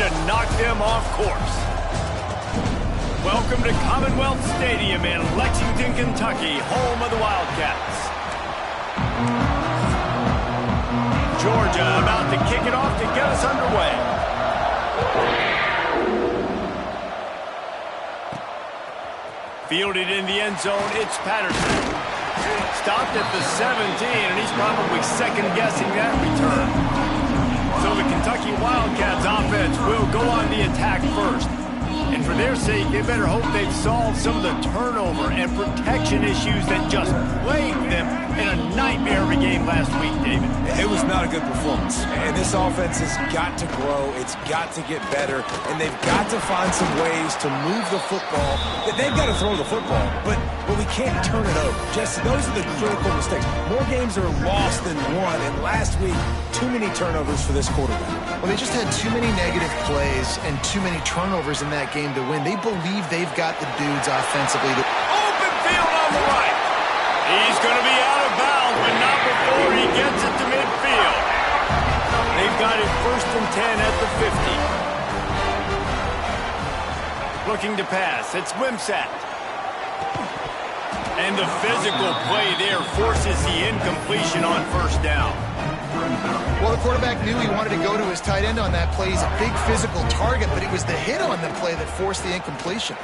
to knock them off course. Welcome to Commonwealth Stadium in Lexington, Kentucky, home of the Wildcats. Georgia about to kick it off to get us underway. Fielded in the end zone, it's Patterson. Stopped at the 17, and he's probably second-guessing that return. So the Kentucky Wildcats offense will go on the attack first. And for their sake, they better hope they've solved some of the turnover and protection issues that just plagued them in a nightmare of a game last week, David. It was not a good performance. And this offense has got to grow. It's got to get better. And they've got to find some ways to move the football. They've got to throw the football, but we can't turn it over. Jesse, those are the critical mistakes. More games are lost than won. And last week, too many turnovers for this quarterback. Well, they just had too many negative plays and too many turnovers in that game to win. They believe they've got the dudes offensively. Open field on the right. He's going to be out of bounds, but not before he gets it to midfield. They've got it 1st and 10 at the 50. Looking to pass. It's Wimsatt. And the physical play there forces the incompletion on 1st down. Well, the quarterback knew he wanted to go to his tight end on that play. He's a big physical target, but it was the hit on the play that forced the incompletion.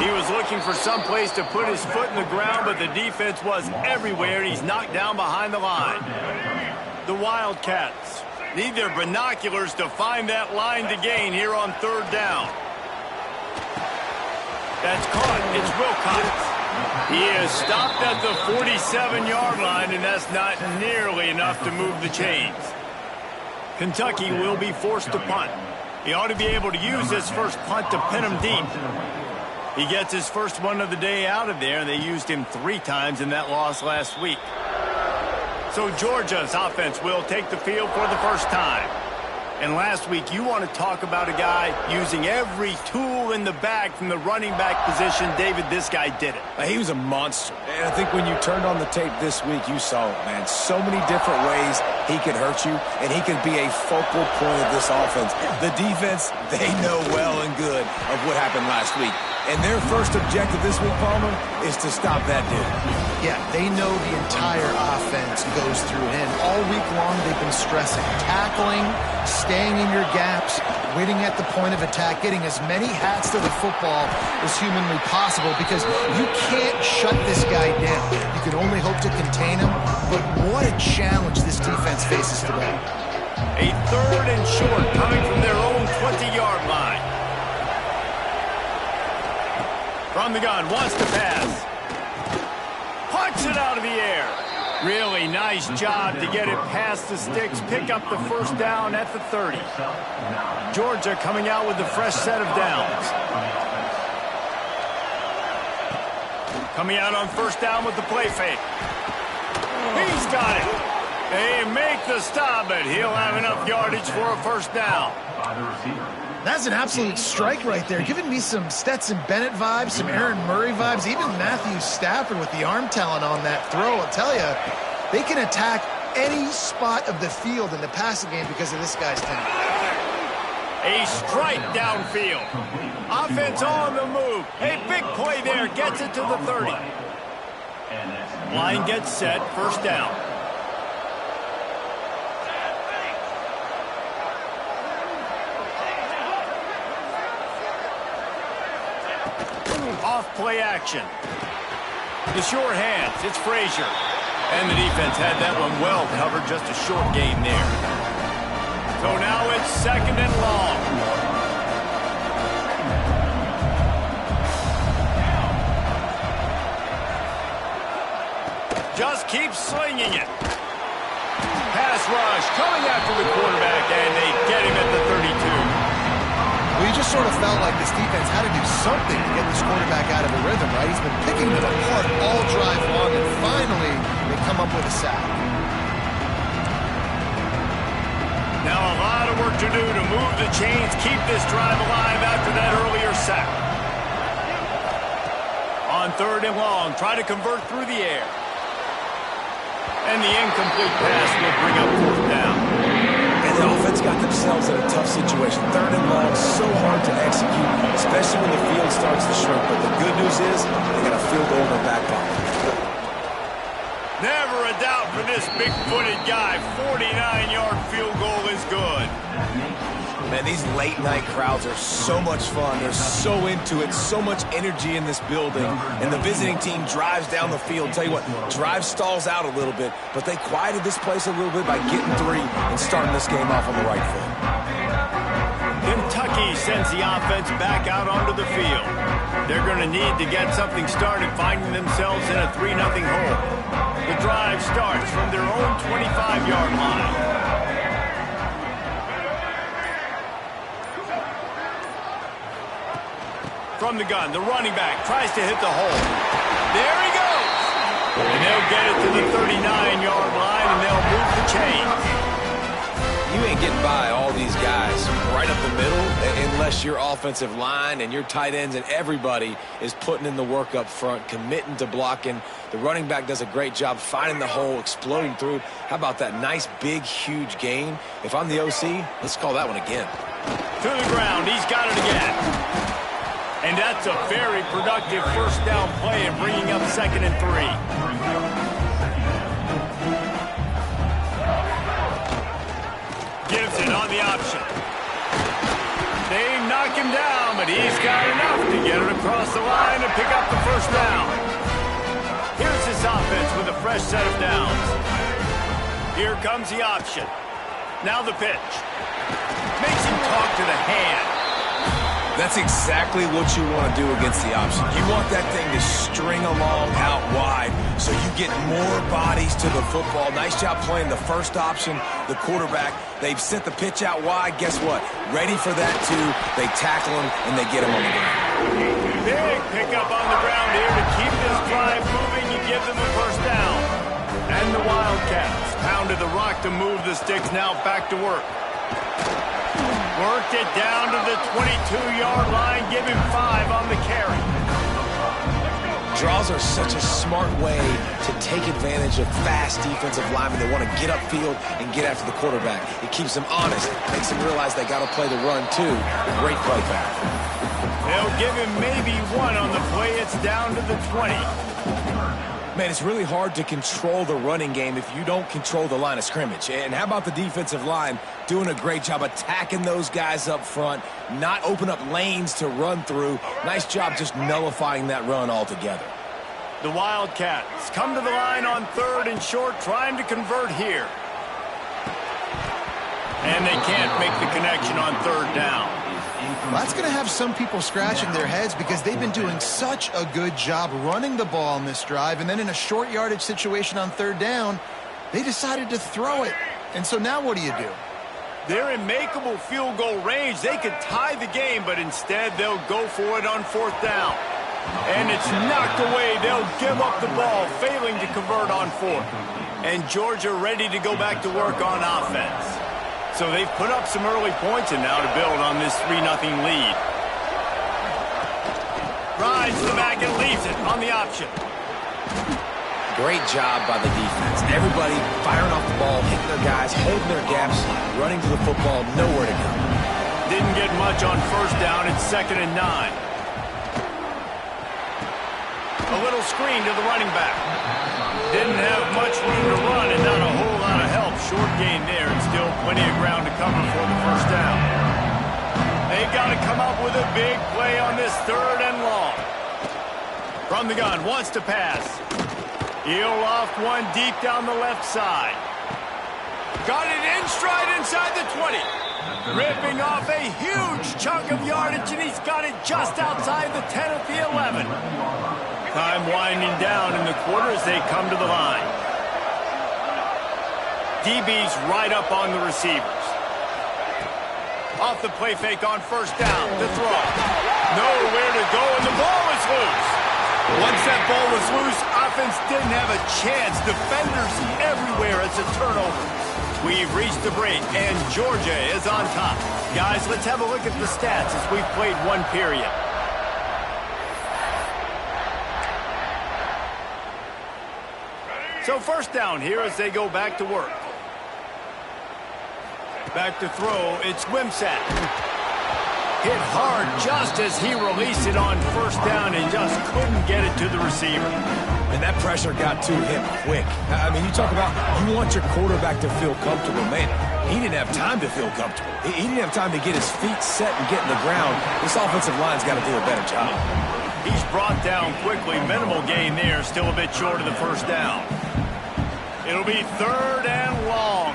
He was looking for some place to put his foot in the ground, but the defense was everywhere, and he's knocked down behind the line. The Wildcats need their binoculars to find that line to gain here on 3rd down. That's caught. It's Wilcox. He is stopped at the 47-yard line, and that's not nearly enough to move the chains. Kentucky will be forced to punt. He ought to be able to use this first punt to pin him deep. He gets his first one of the day out of there, and they used him 3 times in that loss last week. So Georgia's offense will take the field for the first time. And last week, you want to talk about a guy using every tool in the bag from the running back position. David, this guy did it. He was a monster. And I think when you turned on the tape this week, you saw it, man. So many different ways he could hurt you, and he could be a focal point of this offense. The defense, they know well and good of what happened last week. And their first objective this week, Palmer, is to stop that dude. Yeah, they know the entire offense goes through him. All week long, they've been stressing tackling, staying in your gaps, waiting at the point of attack, getting as many hats to the football as humanly possible, because you can't shut this guy down. You can only hope to contain him, but what a challenge this defense faces today. A 3rd and short coming from their own 20-yard line. From the gun, wants to pass. Punch it out of the air. Really nice job to get it past the sticks, pick up the 1st down at the 30. Georgia coming out with a fresh set of downs. Coming out on 1st down with the play fake. He's got it. They make the stop, but he'll have enough yardage for a 1st down. That's an absolute strike right there, giving me some Stetson Bennett vibes, some Aaron Murray vibes, even Matthew Stafford with the arm talent on that throw. I'll tell you, they can attack any spot of the field in the passing game because of this guy's talent. A strike downfield. Offense on the move. A big play there, gets it to the 30. Line gets set, 1st down. Off play action. The short hands, it's Frazier. And the defense had that one well covered, just a short gain there. So now it's 2nd and long. Just keep slinging it. Pass rush coming after the quarterback, and they get him at the 32. Well, you just sort of felt like this defense had to do something to get this quarterback out of a rhythm, right? He's been picking them apart all drive long, and finally they come up with a sack. Now a lot of work to do to move the chains, keep this drive alive after that earlier sack. On 3rd and long, try to convert through the air. And the incomplete pass will bring up 4th down. And the offense got themselves in a tough situation. to execute, especially when the field starts to shrink. But the good news is they got a field goal in their back pocket. Never a doubt for this big-footed guy. 49-yard field goal is good. Man, these late-night crowds are so much fun. They're so into it, so much energy in this building. And the visiting team drives down the field. Tell you what, drive stalls out a little bit, but they quieted this place a little bit by getting 3 and starting this game off on the right foot. Kentucky sends the offense back out onto the field. They're going to need to get something started, finding themselves in a 3-0 hole. The drive starts from their own 25-yard line. From the gun, the running back tries to hit the hole. There he goes! And they'll get it to the 39-yard line, and they'll move the chains. You ain't getting by all these guys right up the middle unless your offensive line and your tight ends and everybody is putting in the work up front, committing to blocking. The running back does a great job finding the hole, exploding through. How about that nice, big, huge gain? If I'm the OC, let's call that one again. To the ground, he's got it again. And that's a very productive first down play and bringing up 2nd and 3. Gibson on the option. They knock him down, but he's got enough to get it across the line and pick up the first down. Here's his offense with a fresh set of downs. Here comes the option. Now the pitch. Makes him talk to the hand. That's exactly what you want to do against the option. You want that thing to string along out wide so you get more bodies to the football. Nice job playing the first option, the quarterback. They've sent the pitch out wide. Guess what? Ready for that, too. They tackle him, and they get him on the ground. Big pickup on the ground here to keep this drive moving. You give them the first down. And the Wildcats pounded the rock to move the sticks. Now back to work. Worked it down to the 22-yard line. Give him 5 on the carry. Draws are such a smart way to take advantage of fast defensive linemen. They want to get upfield and get after the quarterback. It keeps them honest. Makes them realize they got to play the run, too. Great play back. They'll give him maybe 1 on the play. It's down to the 20. Man, it's really hard to control the running game if you don't control the line of scrimmage. And how about the defensive line doing a great job attacking those guys up front, not open up lanes to run through. Nice job just nullifying that run altogether. The Wildcats come to the line on 3rd and short, trying to convert here. And they can't make the connection on 3rd down. Well, that's going to have some people scratching their heads because they've been doing such a good job running the ball in this drive, and then in a short yardage situation on 3rd down, they decided to throw it. And so now what do you do? They're in makeable field goal range. They could tie the game, but instead they'll go for it on 4th down. And it's knocked away. They'll give up the ball, failing to convert on 4th. And Georgia ready to go back to work on offense. So they've put up some early points and now to build on this 3-0 lead. Rides the back and leaves it on the option. Great job by the defense. Everybody firing off the ball, hitting their guys, holding their gaps, running to the football, nowhere to go. Didn't get much on 1st down. It's 2nd and 9. A little screen to the running back. Didn't have much room to run and not a whole lot of help. Short gain there and still plenty of ground to cover for the first down. They got to come up with a big play on this 3rd and long. From the gun, wants to pass. He'll loft one deep down the left side. Got it in stride inside the 20. Ripping off a huge chunk of yardage, and he's got it just outside the 10 at the 11. Time winding down in the quarter as they come to the line. DB's right up on the receivers. Off the play fake on 1st down. The throw. Nowhere to go, and the ball is loose. Once that ball was loose, offense didn't have a chance. Defenders everywhere. It's a turnover. We've reached the break, and Georgia is on top. Guys, let's have a look at the stats as we've played 1 period. So 1st down here as they go back to work. Back to throw, it's Wimsatt. Hit hard just as he released it on first down and just couldn't get it to the receiver. And that pressure got to him quick. I mean, you talk about you want your quarterback to feel comfortable. Man, he didn't have time to feel comfortable. He didn't have time to get his feet set and get in the ground. This offensive line's got to do a better job. He's brought down quickly. Minimal gain there. Still a bit short of the first down. It'll be 3rd and long.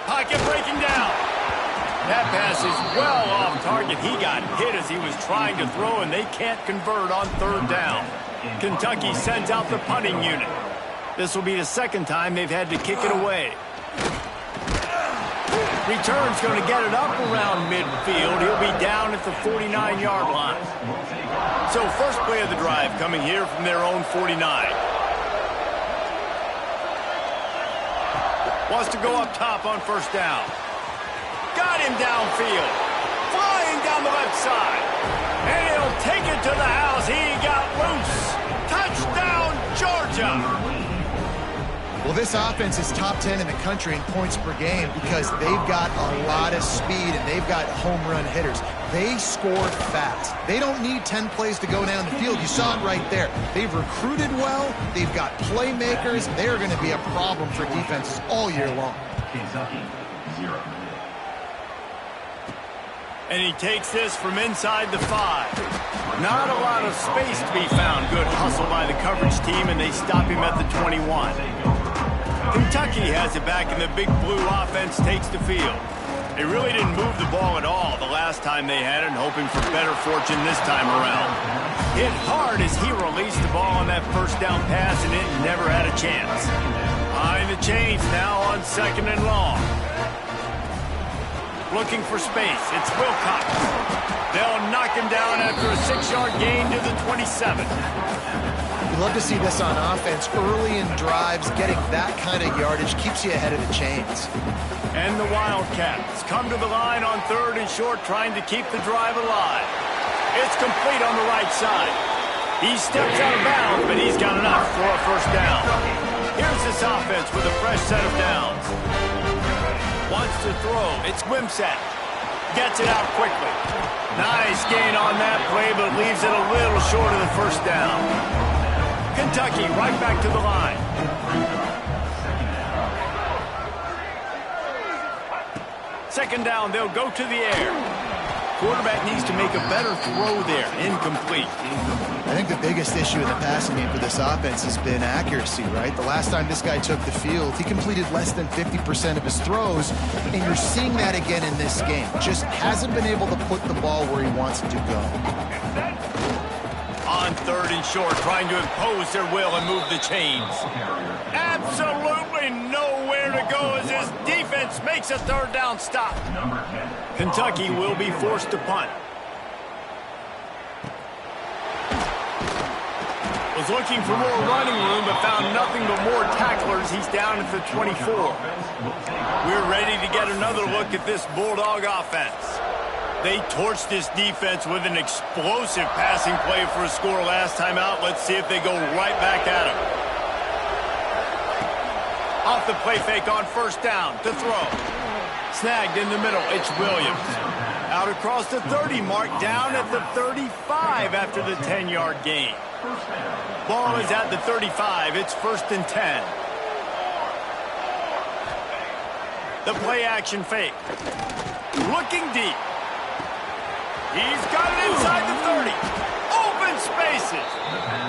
Pocket breaking down. That pass is well off target. He got hit as he was trying to throw, and they can't convert on 3rd down. Kentucky sends out the punting unit. This will be the 2nd time they've had to kick it away. Return's going to get it up around midfield. He'll be down at the 49-yard line. So first play of the drive coming here from their own 49. Wants to go up top on first down. Got him downfield. Flying down the left side. And he'll take it to the house. He got loose. Touchdown, Georgia. Well, this offense is top 10 in the country in points per game because they've got a lot of speed and they've got home run hitters. They score fast. They don't need 10 plays to go down the field. You saw it right there. They've recruited well. They've got playmakers. They're going to be a problem for defenses all year long. Kentucky, 0. And he takes this from inside the 5. Not a lot of space to be found. Good hustle by the coverage team, and they stop him at the 21. Kentucky has it back, and the Big Blue offense takes the field. They really didn't move the ball at all the last time they had it, and hoping for better fortune this time around. Hit hard as he released the ball on that first down pass, and it never had a chance. Behind the chains now on 2nd and long. Looking for space. It's Wilcox. They'll knock him down after a 6-yard gain to the 27. You love to see this on offense. Early in drives, getting that kind of yardage keeps you ahead of the chains. And the Wildcats come to the line on 3rd and short, trying to keep the drive alive. It's complete on the right side. He steps out of bounds, but he's got enough for a first down. Here's this offense with a fresh set of downs. Wants to throw. It's Wimsatt. Gets it out quickly. Nice gain on that play, but leaves it a little short of the first down. Kentucky right back to the line. Second down, they'll go to the air. Quarterback needs to make a better throw there. Incomplete. I think the biggest issue in the passing game for this offense has been accuracy, right? The last time this guy took the field, he completed less than 50% of his throws, and you're seeing that again in this game. Just hasn't been able to put the ball where he wants it to go. On 3rd and short, trying to impose their will and move the chains. Absolutely nowhere to go as his defense makes a 3rd down stop. Kentucky will be forced to punt. Was looking for more running room, but found nothing but more tacklers. He's down at the 24. We're ready to get another look at this Bulldog offense. They torched this defense with an explosive passing play for a score last time out. Let's see if they go right back at him. Off the play fake on first down to throw. Snagged in the middle. It's Williams. Out across the 30 mark, down at the 35 after the 10-yard gain. Ball is at the 35. It's 1st and 10. The play action fake. Looking deep. He's got it inside the 30. Open spaces.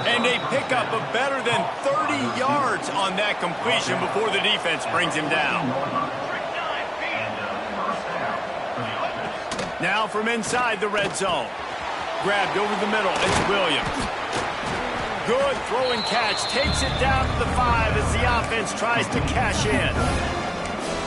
And they pick up a better than 30 yards on that completion before the defense brings him down. Now from inside the red zone. Grabbed over the middle. It's Williams. Good throw and catch. Takes it down to the 5 as the offense tries to cash in.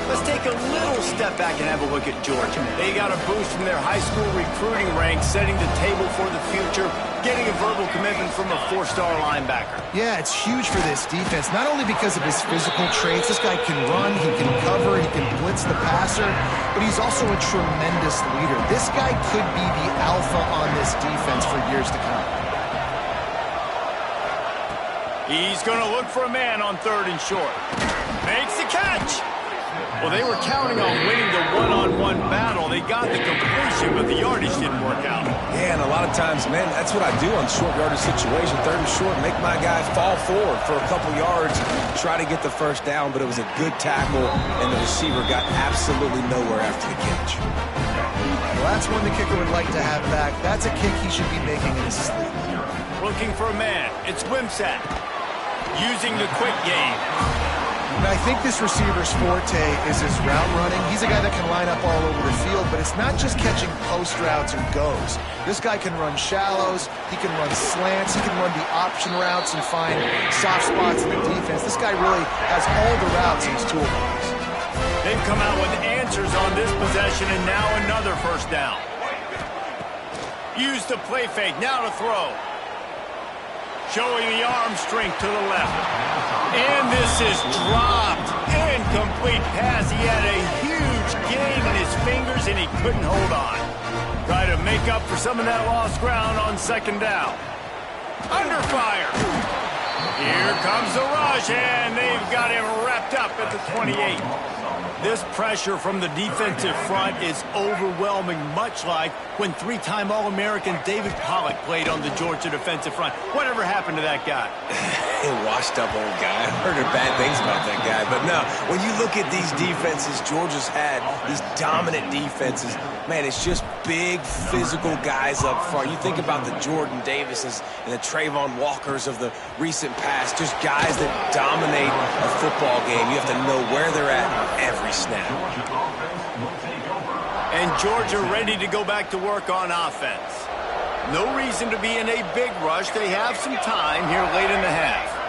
Let's take a little step back and have a look at Georgia. They got a boost from their high school recruiting ranks, setting the table for the future, getting a verbal commitment from a 4-star linebacker. Yeah, it's huge for this defense, not only because of his physical traits. This guy can run, he can cover, he can blitz the passer, but he's also a tremendous leader. This guy could be the alpha on this defense for years to come. He's going to look for a man on 3rd and short. Makes the catch. Well, they were counting on winning the one-on-one battle. They got the completion, but the yardage didn't work out. Yeah, and a lot of times, man, that's what I do on short yardage situation. Third and short, make my guy fall forward for a couple yards, try to get the first down, but it was a good tackle, and the receiver got absolutely nowhere after the catch. Well, that's one the kicker would like to have back. That's a kick he should be making in his sleep. Looking for a man. It's Wimsatt. Using the quick game. And I think this receiver's forte is his route running. He's a guy that can line up all over the field, but it's not just catching post routes or goes. This guy can run shallows, he can run slants, he can run the option routes and find soft spots in the defense. This guy really has all the routes in his toolbox. They've come out with answers on this possession, and now another first down. Use the play fake, now to throw. Showing the arm strength to the left. And this is dropped. Incomplete pass. He had a huge gain in his fingers, and he couldn't hold on. Try to make up for some of that lost ground on second down. Under fire. Here comes the rush, and they've got him wrapped up at the 28. This pressure from the defensive front is overwhelming, much like when three-time All-American David Pollock played on the Georgia defensive front. Whatever happened to that guy? Washed-up old guy. I've heard bad things about that guy. But no, when you look at these defenses Georgia's had, these dominant defenses, man, it's just big, physical guys up front. You think about the Jordan Davises and the Trayvon Walkers of the recent past, just guys that dominate a football game. You have to know where they're at every snap. And Georgia ready to go back to work on offense. No reason to be in a big rush. They have some time here late in the half.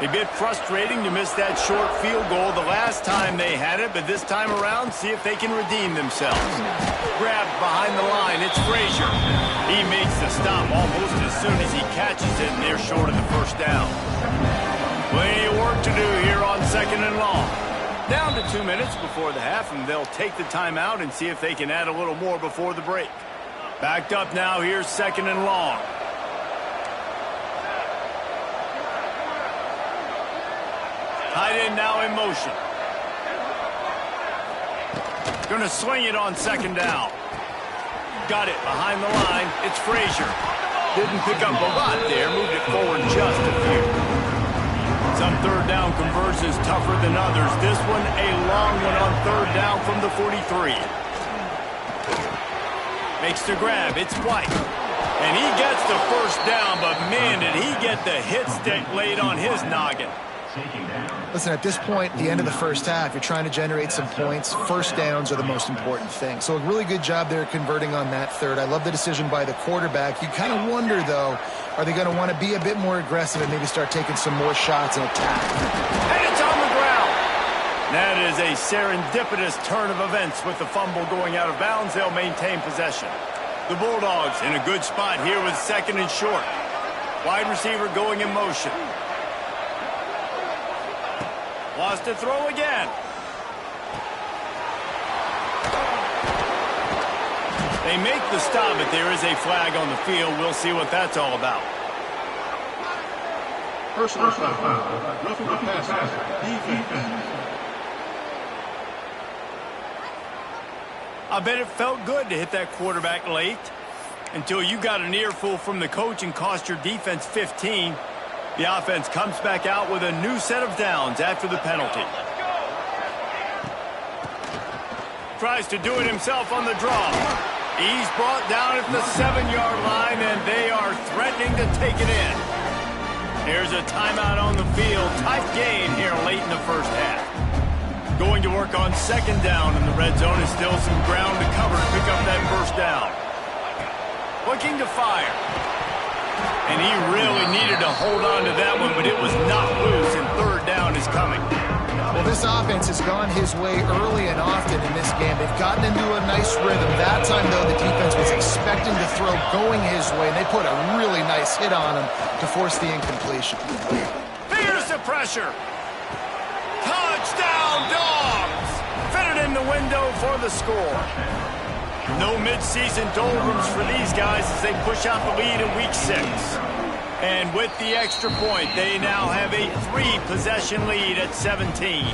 A bit frustrating to miss that short field goal the last time they had it, but this time around, see if they can redeem themselves. Grabbed behind the line, it's Frazier. He makes the stop almost as soon as he catches it, and they're short of the first down. Plenty of work to do here on second and long. Down to 2 minutes before the half, and they'll take the timeout and see if they can add a little more before the break. Backed up now, here's second and long. Tight end now in motion. Going to swing it on second down. Got it behind the line. It's Frazier. Didn't pick up a lot there. Moved it forward just a few. Some third down conversions tougher than others. This one a long one on third down from the 43. Makes the grab. It's White. And he gets the first down, but man, did he get the hit stick laid on his noggin. Listen, at this point, the end of the first half, you're trying to generate some points. First downs are the most important thing. So a really good job there converting on that third. I love the decision by the quarterback. You kind of wonder, though, are they going to want to be a bit more aggressive and maybe start taking some more shots and attack? And it's on the ground. That is a serendipitous turn of events with the fumble going out of bounds. They'll maintain possession. The Bulldogs in a good spot here with second and short. Wide receiver going in motion. Lost to throw again. They make the stop, but there is a flag on the field. We'll see what that's all about. Personal foul. Roughing the passer. Defense. I bet it felt good to hit that quarterback late until you got an earful from the coach and cost your defense 15. The offense comes back out with a new set of downs after the penalty. Tries to do it himself on the draw. He's brought down at the 7-yard line, and they are threatening to take it in. Here's a timeout on the field. Tight game here late in the first half. Going to work on second down, and the red zone is still some ground to cover to pick up that first down. Looking to fire. And he really needed to hold on to that one, but it was not loose, and third down is coming. Well, this offense has gone his way early and often in this game. They've gotten into a nice rhythm. That time, though, the defense was expecting to throw going his way, and they put a really nice hit on him to force the incompletion. Here's the pressure. Touchdown, Dogs! Fitted in the window for the score. No midseason doldrums for these guys as they push out the lead in Week 6. And with the extra point, they now have a 3-possession lead at 17.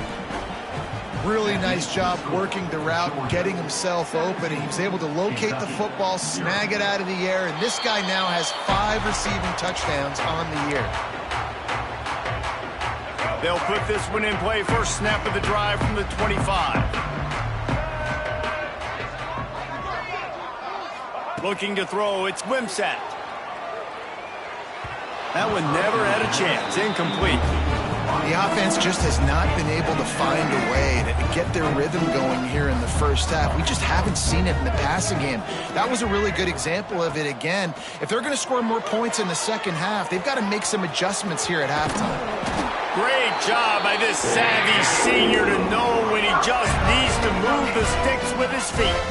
really nice job working the route and getting himself open. And he was able to locate the football, snag it out of the air, and this guy now has 5 receiving touchdowns on the year. They'll put this one in play. First snap of the drive from the 25. Looking to throw, it's Wimsatt. That one never had a chance. Incomplete. The offense just has not been able to find a way to get their rhythm going here in the first half. We just haven't seen it in the passing game. That was a really good example of it again. If they're going to score more points in the second half, they've got to make some adjustments here at halftime. Great job by this savvy senior to know when he just needs to move the sticks with his feet.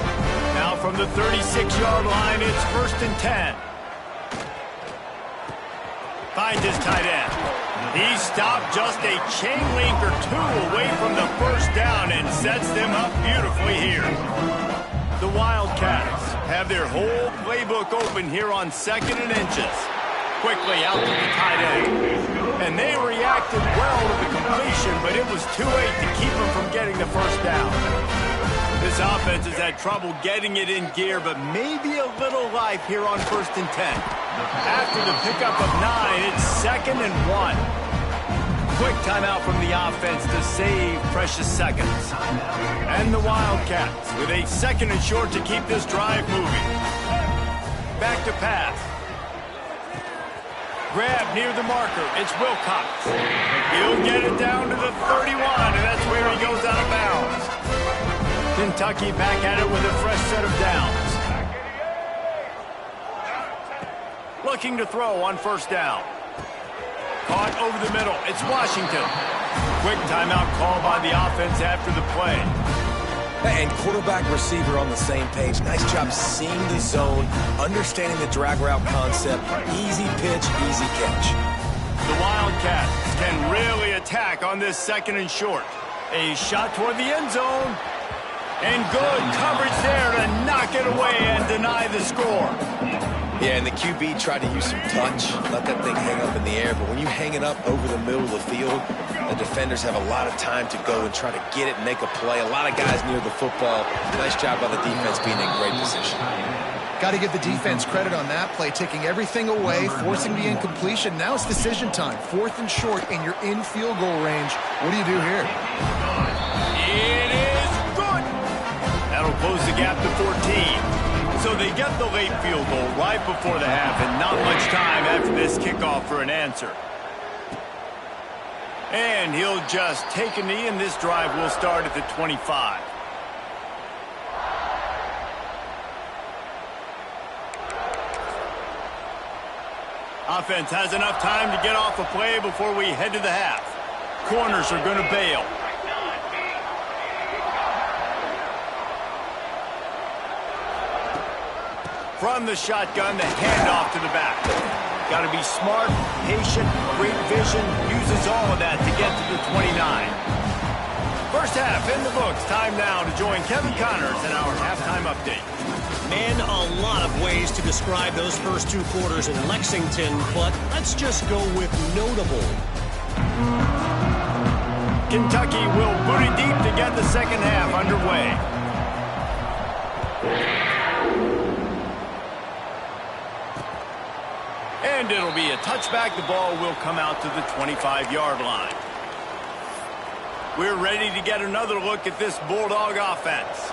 Now from the 36-yard line, it's 1st and 10. Finds his tight end. He stopped just a chain link or 2 away from the first down and sets them up beautifully here. The Wildcats have their whole playbook open here on 2nd and inches. Quickly out to the tight end. And they reacted well to the completion, but it was too late to keep them from getting the first down. This offense has had trouble getting it in gear, but maybe a little life here on 1st and 10. After the pickup of 9, it's 2nd and 1. Quick timeout from the offense to save precious seconds. And the Wildcats with a 2nd and short to keep this drive moving. Back to pass. Grab near the marker. It's Wilcox. He'll get it down to the 31, and that's where he goes out of bounds. Kentucky back at it with a fresh set of downs. Looking to throw on 1st down. Caught over the middle. It's Washington. Quick timeout call by the offense after the play. And quarterback receiver on the same page. Nice job seeing the zone, understanding the drag route concept. Easy pitch, easy catch. The Wildcats can really attack on this 2nd and short. A shot toward the end zone. And good coverage there to knock it away and deny the score. Yeah, and the QB tried to use some touch, let that thing hang up in the air. But when you hang it up over the middle of the field, the defenders have a lot of time to go and try to get it and make a play. A lot of guys near the football. Nice job by the defense being in great position. Got to give the defense credit on that play, taking everything away, forcing the incompletion. Now it's decision time. 4th and short, and you're in field goal range. What do you do here? It is good. That'll close the gap to 14. So they get the late field goal right before the half, and not much time after this kickoff for an answer. And he'll just take a knee, and this drive will start at the 25. Offense has enough time to get off a play before we head to the half. Corners are going to bail. From the shotgun, the handoff to the back. Got to be smart, patient, great vision, uses all of that to get to the 29. First half in the books. Time now to join Kevin Connors in our halftime update. Man, a lot of ways to describe those first 2 quarters in Lexington, but let's just go with notable. Kentucky will boot it deep to get the second half underway. And it'll be a touchback. The ball will come out to the 25-yard line. We're ready to get another look at this Bulldog offense.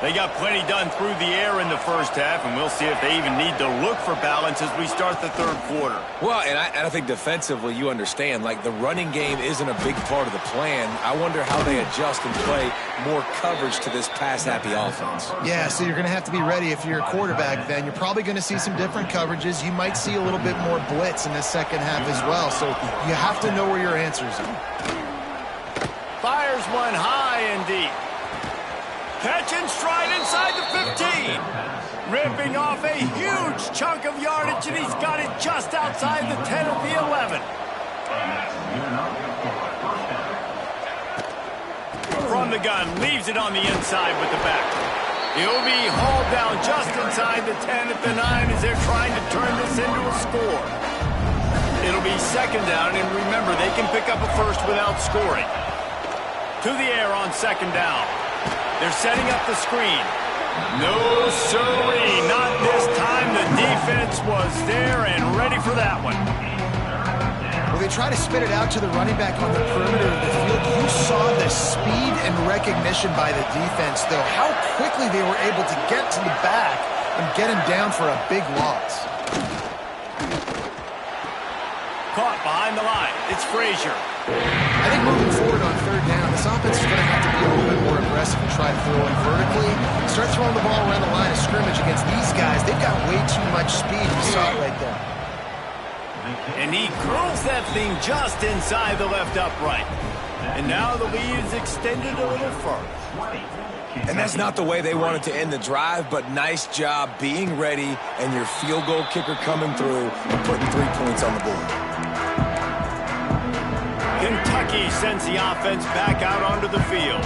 They got plenty done through the air in the first half, and we'll see if they even need to look for balance as we start the 3rd quarter. Well, and I think defensively, you understand, like the running game isn't a big part of the plan. I wonder how they adjust and play more coverage to this pass-happy offense. Yeah, so you're going to have to be ready if you're a quarterback then. You're probably going to see some different coverages. You might see a little bit more blitz in the second half as well, so you have to know where your answers are. Fires one high and deep. Catch and stride inside the 15. Ripping off a huge chunk of yardage, and he's got it just outside the 10 of the 11. From the gun, leaves it on the inside with the back. He'll be hauled down just inside the 10 at the 9 as they're trying to turn this into a score. It'll be 2nd down, and remember, they can pick up a first without scoring. To the air on second down. They're setting up the screen. No, sirree, not this time. The defense was there and ready for that one. Well, they try to spit it out to the running back on the perimeter of the field. You saw the speed and recognition by the defense, though. How quickly they were able to get to the back and get him down for a big loss. Caught behind the line. It's Frazier. I think moving forward on third down, this offense is going to have to be a little bit more aggressive and try to throw it vertically. Start throwing the ball around the line of scrimmage against these guys. They've got way too much speed. You saw it right there. And he curls that thing just inside the left upright. And now the lead is extended a little further. And that's not the way they wanted to end the drive, but nice job being ready and your field goal kicker coming through and putting 3 points on the board. Kentucky sends the offense back out onto the field.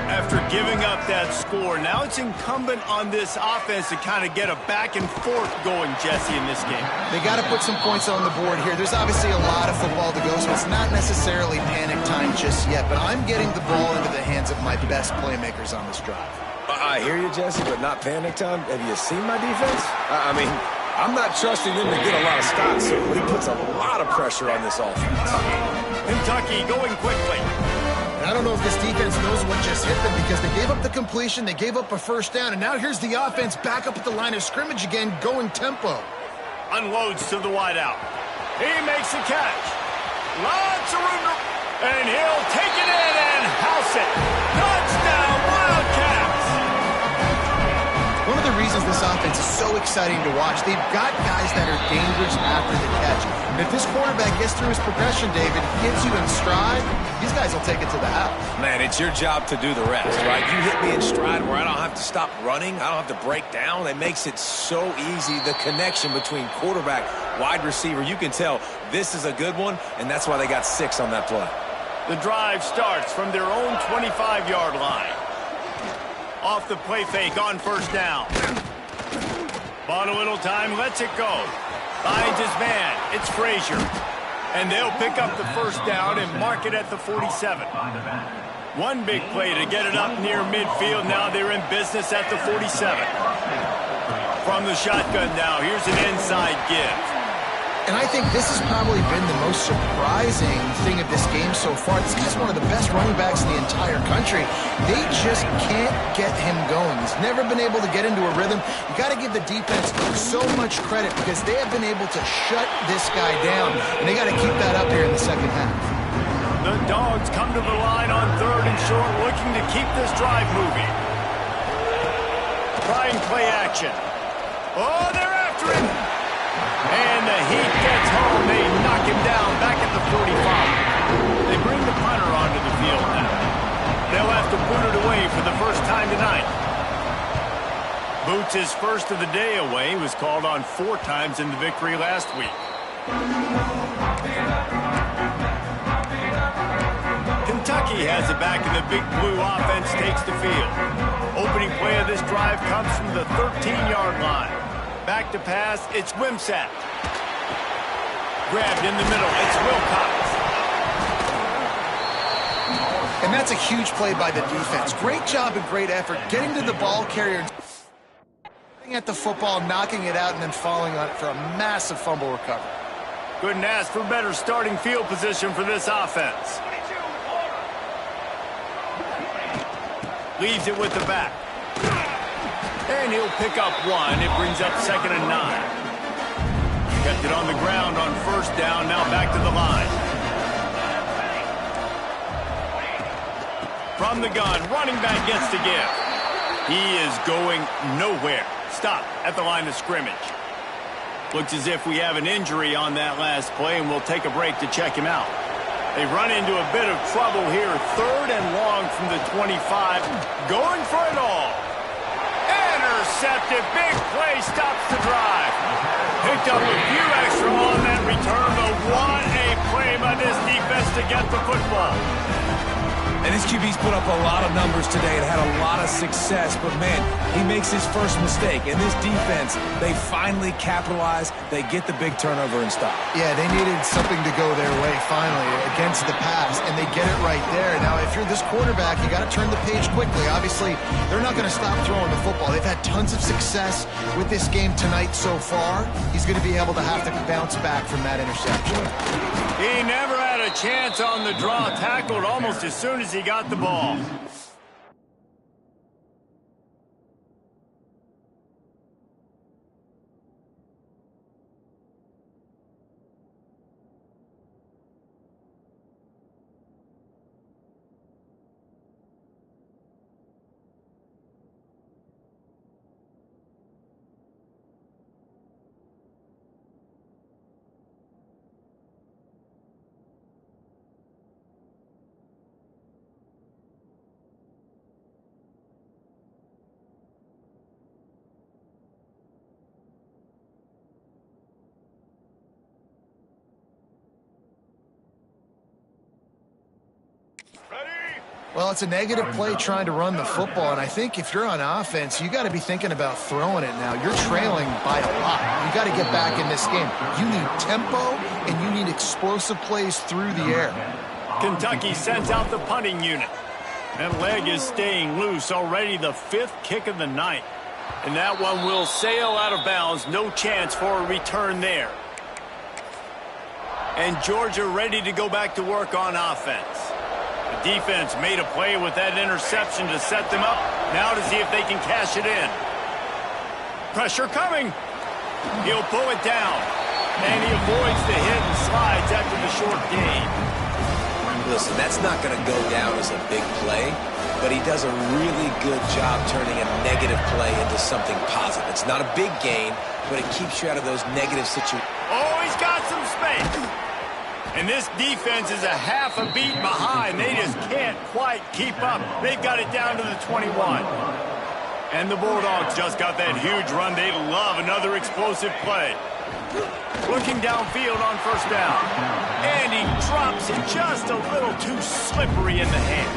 After giving up that score, now it's incumbent on this offense to kind of get a back and forth going, Jesse, in this game. They got to put some points on the board here. There's obviously a lot of football to go, so it's not necessarily panic time just yet, but I'm getting the ball into the hands of my best playmakers on this drive. I hear you, Jesse, but not panic time. Have you seen my defense? I mean, I'm not trusting them to get a lot of stops, so he puts a lot of pressure on this offense. Kentucky going quickly. I don't know if this defense knows what just hit them because they gave up the completion, they gave up a first down, and now here's the offense back up at the line of scrimmage again, going tempo. Unloads to the wideout. He makes the catch. Lots of room to... And he'll take it in and house it. Touchdown, Wildcats! One of the reasons this offense is so exciting to watch, they've got guys that are dangerous after the catch. And if this quarterback gets through his progression, David, gets you in stride, these guys will take it to the house. Man, it's your job to do the rest, right? You hit me in stride where I don't have to stop running. I don't have to break down. It makes it so easy, the connection between quarterback, wide receiver. You can tell this is a good one, and that's why they got 6 on that play. The drive starts from their own 25-yard line. Off the play fake on first down. Bought a little time, lets it go. Finds his man. It's Frazier. And they'll pick up the first down and mark it at the 47. One big play to get it up near midfield. Now they're in business at the 47. From the shotgun now, here's an inside give. And I think this has probably been the most surprising thing of this game so far. This guy's one of the best running backs in the entire country. They just can't get him going. He's never been able to get into a rhythm. You got to give the defense so much credit because they have been able to shut this guy down, and they got to keep that up here in the second half. The Dogs come to the line on third and short, looking to keep this drive moving. Trying play action. Oh, they're after him. And the heat gets home. They knock him down back at the 45. They bring the punter onto the field now. They'll have to boot it away for the first time tonight. Boots his first of the day away. He was called on 4 times in the victory last week. Kentucky has it back, and the Big Blue offense takes the field. Opening play of this drive comes from the 13-yard line. Back to pass, it's Wimsatt. Grabbed in the middle, it's Wilcox. And that's a huge play by the defense. Great job and great effort getting to the ball carrier, at the football, knocking it out, and then falling on it for a massive fumble recovery. Couldn't ask for better starting field position for this offense. Leaves it with the back. And he'll pick up 1. It brings up 2nd and 9. Kept it on the ground on first down. Now back to the line. From the gun, running back gets to give. He is going nowhere. Stop at the line of scrimmage. Looks as if we have an injury on that last play, and we'll take a break to check him out. They run into a bit of trouble here. 3rd and long from the 25. Going for it all. Intercepted. Big play stops the drive. Picked up a few extra on that return, but what a play by this defense to get the football. And this QB's put up a lot of numbers today and had a lot of success, but man, he makes his first mistake. And this defense, they finally capitalize. They get the big turnover and stop. Yeah, they needed something to go their way finally against the pass, and they get it right there. Now, if you're this quarterback, you got to turn the page quickly. Obviously, they're not going to stop throwing the football. They've had tons of success with this game tonight so far. He's going to be able to have to bounce back from that interception. He never had a chance on the draw, tackled almost as soon as he got the ball. Well, it's a negative play trying to run the football, and I think if you're on offense, you got to be thinking about throwing it now. You're trailing by a lot. You got to get back in this game. You need tempo, and you need explosive plays through the air. Kentucky sends out the punting unit. That leg is staying loose, already the 5th kick of the night. And that one will sail out of bounds. No chance for a return there. And Georgia ready to go back to work on offense. The defense made a play with that interception to set them up. Now to see if they can cash it in. Pressure coming. He'll pull it down. And he avoids the hit and slides after the short gain. Listen, that's not going to go down as a big play, but he does a really good job turning a negative play into something positive. It's not a big gain, but it keeps you out of those negative situations. Oh, he's got some space. And this defense is a half a beat behind. They just can't quite keep up. They've got it down to the 21. And the Bulldogs just got that huge run. They love another explosive play. Looking downfield on first down. And he drops it just a little too slippery in the hand.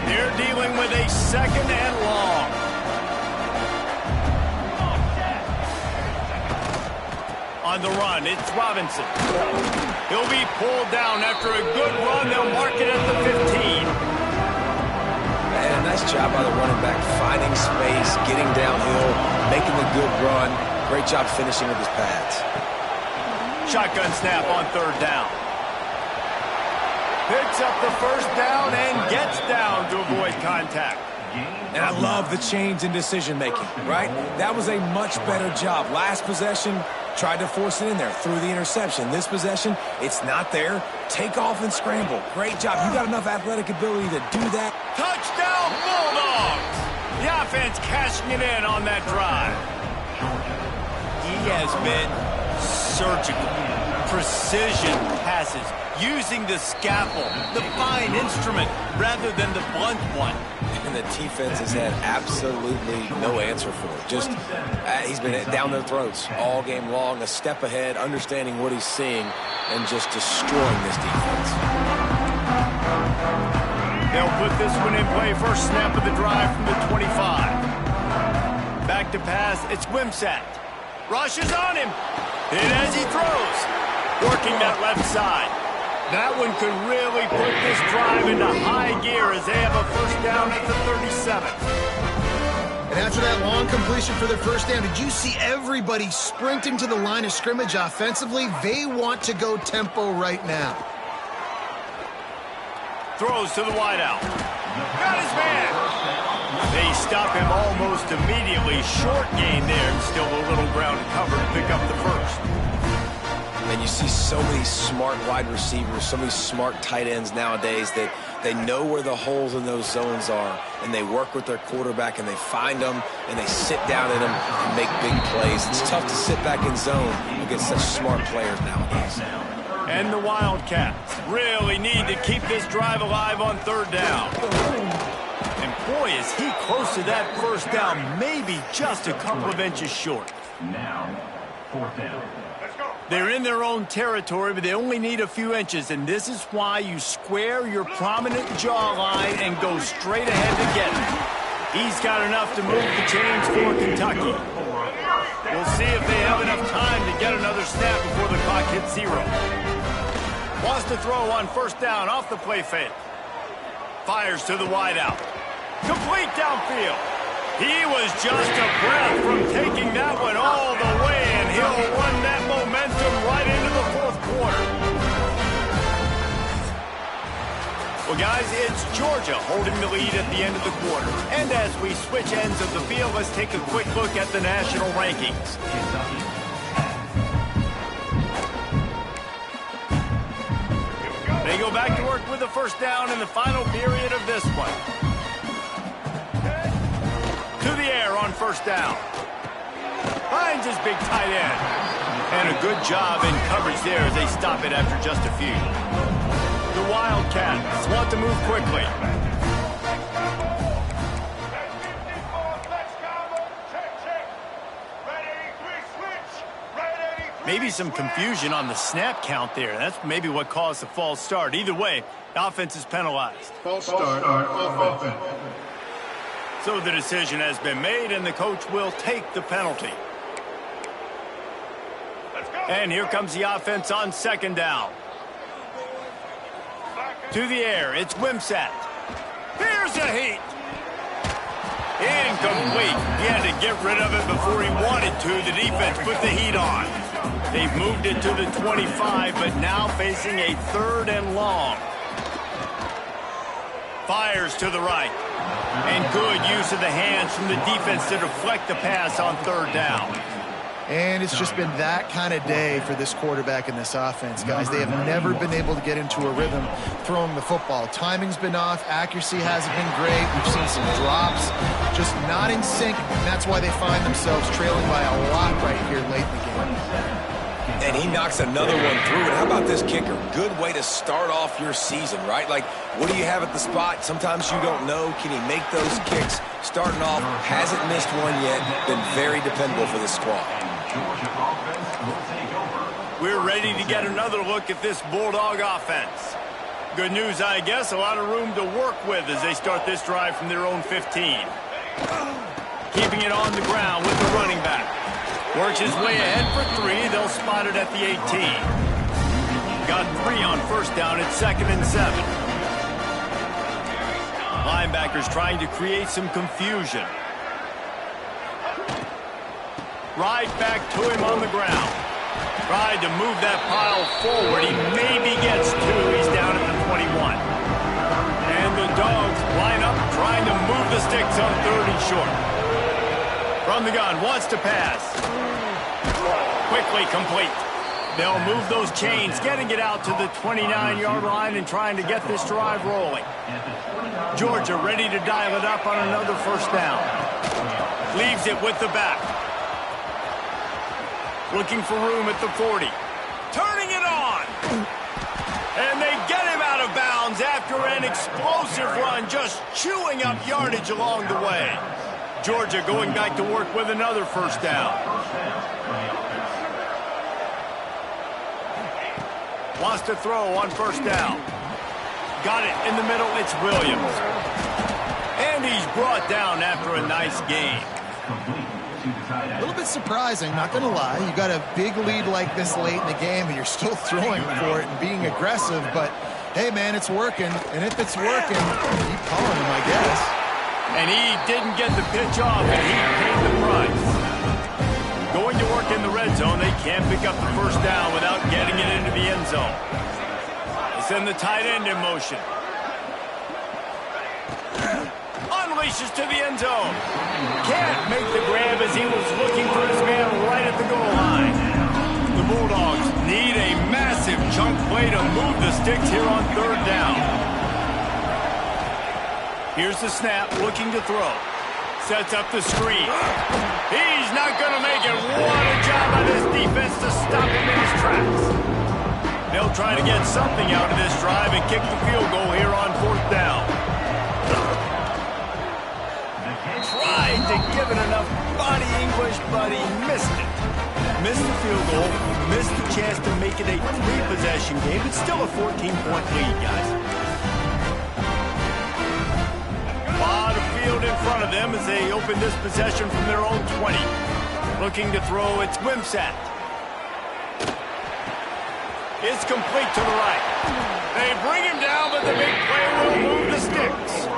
They're dealing with a 2nd and long. On the run, it's Robinson. He'll be pulled down after a good run. They'll mark it at the 15. And a nice job by the running back, finding space, getting downhill, making the good run. Great job finishing with his pads. Shotgun snap on 3rd down. Picks up the 1st down and gets down to avoid contact. And I love the change in decision-making, right? That was a much better job. Last possession, tried to force it in there, threw the interception. This possession, it's not there. Take off and scramble. Great job. You got enough athletic ability to do that. Touchdown, Bulldogs! The offense cashing it in on that drive. He has been surgical, precision passes, using the scalpel, the fine instrument, rather than the blunt one. And the defense has had absolutely no answer for it. Just, he's been down their throats all game long, a step ahead, understanding what he's seeing, and just destroying this defense. They'll put this one in play. First snap of the drive from the 25. Back to pass, it's Wimsatt. Rushes on him. Hit as he throws. Working that left side. That one could really put this drive into high gear as they have a 1st down at the 37. And after that long completion for their 1st down, did you see everybody sprinting to the line of scrimmage offensively? They want to go tempo right now. Throws to the wideout. Got his man. They stop him almost immediately. Short gain there and still a little ground to cover to pick up the 1st. And you see so many smart wide receivers, so many smart tight ends nowadays that they know where the holes in those zones are, and they work with their quarterback, and they find them, and they sit down in them and make big plays. It's tough to sit back in zone against such smart players nowadays. And the Wildcats really need to keep this drive alive on 3rd down. And boy, is he close to that 1st down, maybe just a couple of inches short. Now, 4th down. Let's go. They're in their own territory, but they only need a few inches, and this is why you square your prominent jawline and go straight ahead to get it. He's got enough to move the chains for Kentucky. We'll see if they have enough time to get another snap before the clock hits 0. Wants to throw on first down off the play fake. Fires to the wideout. Complete downfield. He was just a breath from taking that one all the way, and he'll run that momentum right into the fourth quarter. Well, guys, it's Georgia holding the lead at the end of the quarter. And as we switch ends of the field, let's take a quick look at the national rankings. They go back to work with the first down in the final period of this one. To the air on first down. Finds his big tight end. And a good job in coverage there as they stop it after just a few. The Wildcats want to move quickly. Maybe some confusion on the snap count there. That's maybe what caused the false start. Either way, the offense is penalized. False start, offense. So the decision has been made, and the coach will take the penalty. And here comes the offense on second down. To the air, it's Wimsatt. Here's a heat. Incomplete. He had to get rid of it before he wanted to. The defense put the heat on. They've moved it to the 25, but now facing a 3rd and long. Fires to the right. And good use of the hands from the defense to deflect the pass on 3rd down. And it's just been that kind of day for this quarterback and this offense, guys. They have never been able to get into a rhythm throwing the football. Timing's been off. Accuracy hasn't been great. We've seen some drops. Just not in sync, and that's why they find themselves trailing by a lot right here late in the game. And he knocks another one through. And how about this kicker? Good way to start off your season, right? Like, what do you have at the spot? Sometimes you don't know. Can he make those kicks? Starting off, hasn't missed one yet. Been very dependable for this squad. We're ready to get another look at this Bulldog offense. Good news, I guess. A lot of room to work with as they start this drive from their own 15. Keeping it on the ground with the running back. Works his way ahead for 3. They'll spot it at the 18. Got 3 on first down at 2nd and 7. Linebackers trying to create some confusion. Right back to him on the ground. Tried to move that pile forward. He maybe gets 2. He's down at the 21. And the Dogs line up trying to move the sticks on 3rd and short. From the gun, wants to pass. Quickly complete. They'll move those chains, getting it out to the 29-yard line and trying to get this drive rolling. Georgia ready to dial it up on another first down. Leaves it with the back. Looking for room at the 40. Turning it on. And they get him out of bounds after an explosive run, just chewing up yardage along the way. Georgia going back to work with another first down. Wants to throw on first down. Got it in the middle. It's Williams. And he's brought down after a nice game. A little bit surprising, not going to lie. You got a big lead like this late in the game, and you're still throwing for it and being aggressive. But, hey, man, it's working. And if it's working, keep calling him, I guess. And he didn't get the pitch off, and he paid the price. Going to work in the red zone, they can't pick up the first down without getting it into the end zone. They send the tight end in motion. Unleashes to the end zone. Can't make the grab as he was looking for his man right at the goal line. The Bulldogs need a massive chunk play to move the sticks here on 3rd down. Here's the snap, looking to throw. Sets up the screen. He's not going to make it. What a job by this defense to stop him in his tracks. They'll try to get something out of this drive and kick the field goal here on 4th down. Tried to give it enough body English, but he missed it. Missed the field goal, missed the chance to make it a 3-possession game. It's still a 14-point lead, guys. A lot of field in front of them as they open this possession from their own 20. Looking to throw, it's Wimsatt. It's complete to the right. They bring him down, but the big play will move the sticks.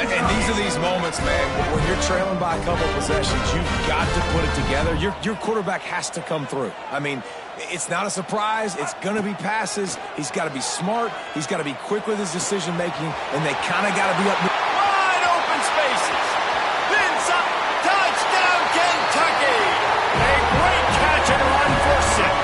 And these are these moments, man, when you're trailing by a couple possessions, you've got to put it together. Your quarterback has to come through. I mean, it's not a surprise. It's going to be passes. He's got to be smart. He's got to be quick with his decision-making, and they kind of got to be up. Wide open spaces. Inside. Touchdown, Kentucky. A great catch and run for 6.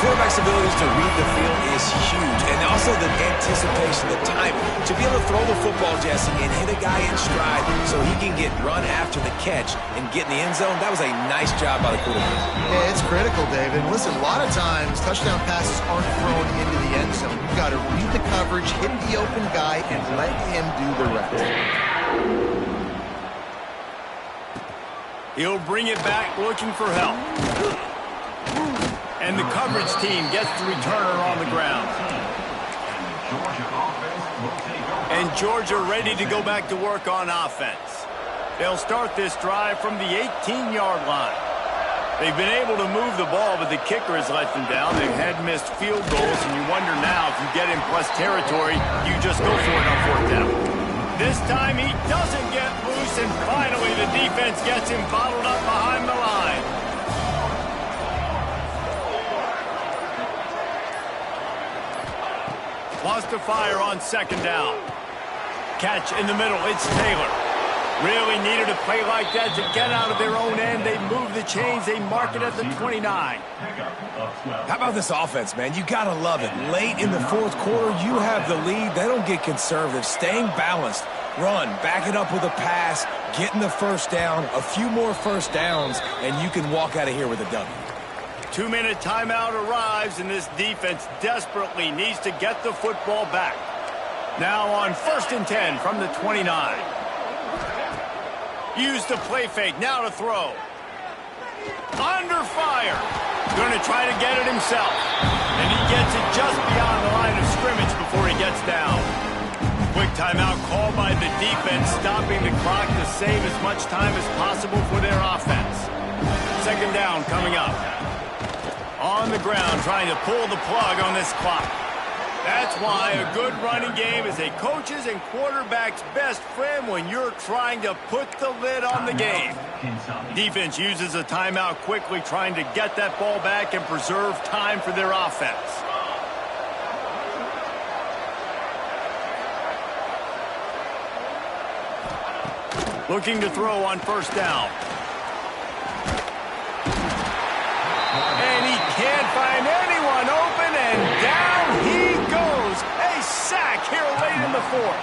Quarterback's abilities to read the field is huge, and also the anticipation, the timing. To be able to throw the football, Jesse, and hit a guy in stride so he can get run after the catch and get in the end zone, that was a nice job by the quarterback. Yeah, it's critical, David. Listen, a lot of times touchdown passes aren't thrown into the end zone. You've got to read the coverage, hit the open guy, and let him do the rest. He'll bring it back looking for help. And the coverage team gets the returner on the ground. And Georgia ready to go back to work on offense. They'll start this drive from the 18-yard line. They've been able to move the ball, but the kicker has let them down. They've had missed field goals, and you wonder now if you get in plus territory, you just go for it on 4th down. This time he doesn't get loose, and finally the defense gets him bottled up behind the line. Wants to fire on 2nd down. Catch in the middle. It's Taylor. Really needed a play like that to get out of their own end. They move the chains. They mark it at the 29. How about this offense, man? You got to love it. Late in the 4th quarter, you have the lead. They don't get conservative. Staying balanced. Run. Back it up with a pass. Getting the 1st down. A few more 1st downs, and you can walk out of here with a W. 2-minute timeout arrives, and this defense desperately needs to get the football back. Now on 1st and 10 from the 29. Use the play fake. Now to throw. Under fire. Going to try to get it himself. And he gets it just beyond the line of scrimmage before he gets down. Quick timeout called by the defense, stopping the clock to save as much time as possible for their offense. 2nd down coming up. On the ground, trying to pull the plug on this clock. That's why a good running game is a coach's and quarterback's best friend when you're trying to put the lid on the game. Defense uses a timeout quickly, trying to get that ball back and preserve time for their offense. Looking to throw on 1st down. And he can't find anyone open, and down he goes. A sack here late in the 4th.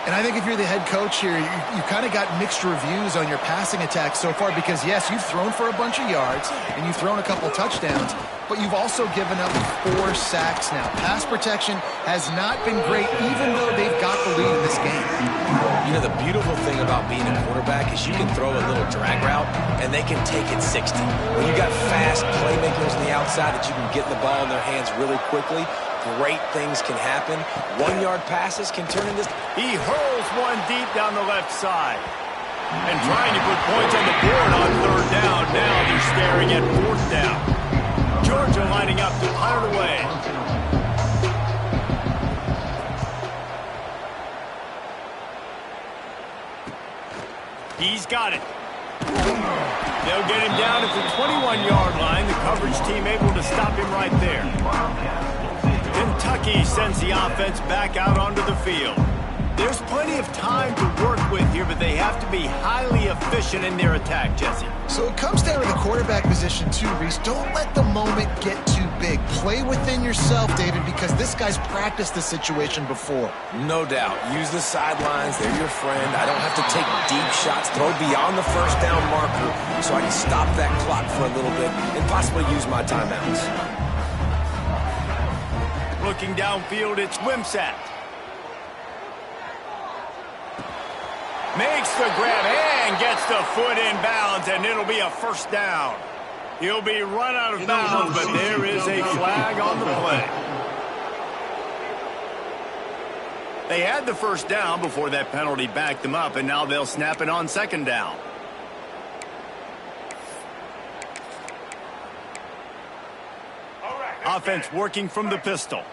And I think if you're the head coach here, you kind of got mixed reviews on your passing attack so far because, yes, you've thrown for a bunch of yards and you've thrown a couple touchdowns, but you've also given up 4 sacks now. Pass protection has not been great, even though they've got the lead in this game. You know, the beautiful thing about being a quarterback is you can throw a little drag route, and they can take it 60. When you got fast playmakers on the outside that you can get the ball in their hands really quickly, great things can happen. 1-yard passes can turn into... He hurls one deep down the left side. And trying to put points on the board on 3rd down. Now they're staring at 4th down. Georgia lining up to punt it away. He's got it. They'll get him down at the 21-yard line. The coverage team able to stop him right there. Kentucky sends the offense back out onto the field. There's plenty of time to work with here, but they have to be highly efficient in their attack, Jesse. So it comes down to the quarterback position too, Reese. Don't let the moment get too big. Play within yourself, David, because this guy's practiced the situation before. No doubt. Use the sidelines. They're your friend. I don't have to take deep shots. Throw beyond the 1st down marker so I can stop that clock for a little bit and possibly use my timeouts. Looking downfield, it's Wimsatt. Makes the grab and gets Puts the foot in bounds, and it'll be a first down. He'll be run out of bounds, but there is a flag on the play. They had the first down before that penalty backed them up, and now they'll snap it on second down. Offense working from the pistol.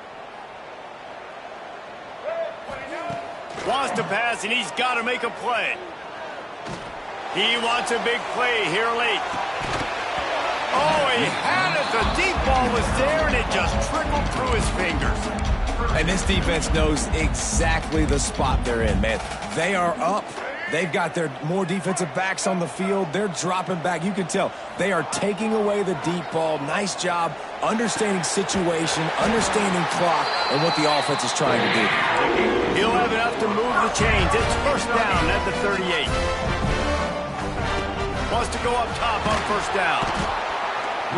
Wants to pass, and he's got to make a play. He wants a big play here late. Oh, he had it. The deep ball was there, and it just trickled through his fingers. And this defense knows exactly the spot they're in, man. They are up. They've got their more defensive backs on the field. They're dropping back. You can tell they are taking away the deep ball. Nice job understanding situation, understanding clock, and what the offense is trying to do. He'll have enough to move the chains. It's first down at the 38. Wants to go up top on first down.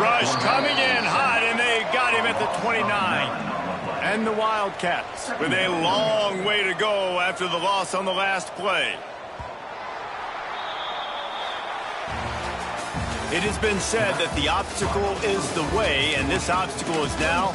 Rush coming in hot, and they got him at the 29. And the Wildcats with a long way to go after the loss on the last play. It has been said that the obstacle is the way, and this obstacle is now